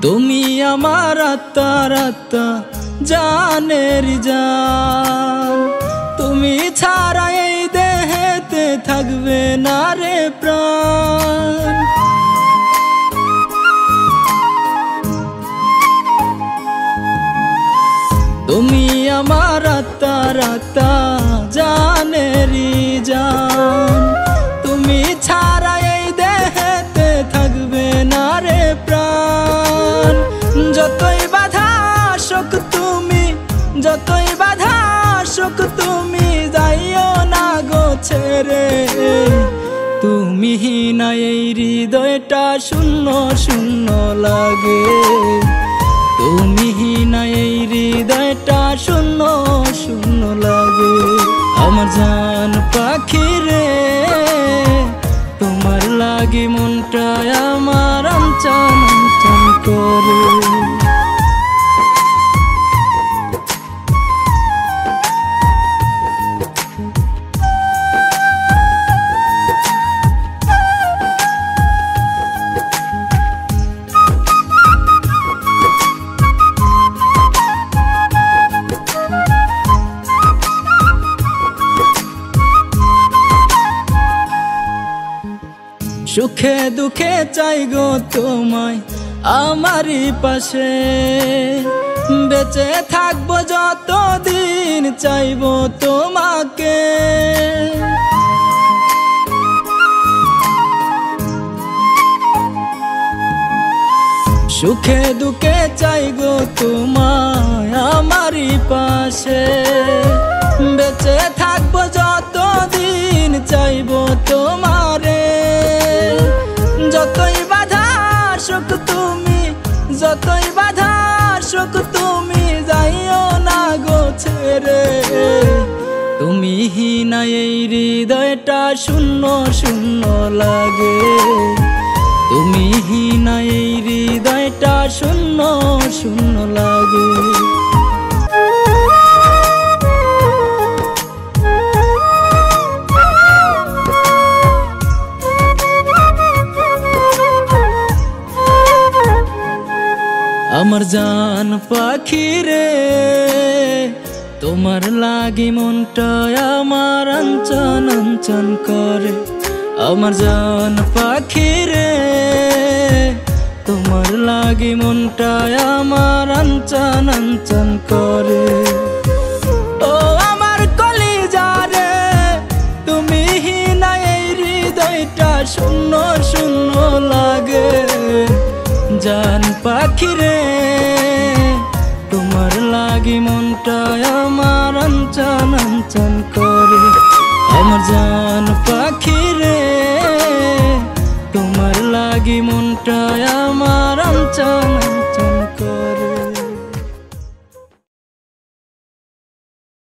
তুমি আমার আত্মার আত্মা জানের জান, তুমি ছাড়া এই দেহেতে থাকবে না রে প্রাণ। তুমি আমার আত্মার আত্মা জানের জান, তুমি ছাড়া এই দেহেতে থাকবে না রে প্রাণ। যতই বাধা আসুক তুমি, যতই বাধা আসুক তুমি যাইও না গো ছেড়ে। তুমি না এই হৃদয়টা শূন্য শূন্য লাগে, তুমি না এই হৃদয়টা শূন্য শূন্য লাগে। আমার জান পাখি রে, তোমার লাগে মনটা আমার আনচান আনচান করে। সুখে দুঃখে চাই গো তোমায় আমারই পাশে, বেঁচে থাকবো যতদিন চাইবো তোমাকে। সুখে দুঃখে চাই গো তোমায় আমারই পাশে, বেঁচে থাকবো যতদিন চাইবো তোমারে। যতই বাধা আসুক তুমি, যতই বাধা আসুক তুমি যাইও না গো ছেড়ে। তুমি না এই হৃদয়টা শূন্য শূন্য লাগে, তুমি না এই হৃদয়টা শূন্য শূন্য লাগে। আমার জান পাখি রে, তোমার লাগি মনটা আমার আনচান আনচান করে। আমার জান পাখি রে, তোমার লাগি মনটা আমার আনচান আনচান করে। ও আমার কলিজা রে, তুমি না এই হৃদয়টা শূন্য শূন্য লাগে। জান পাখি রে, তোমার লাগি মনটা আমার আনচান আনচান করে। আমার জান পাখি রে, তোমার লাগি মনটা আমার আনচান আনচান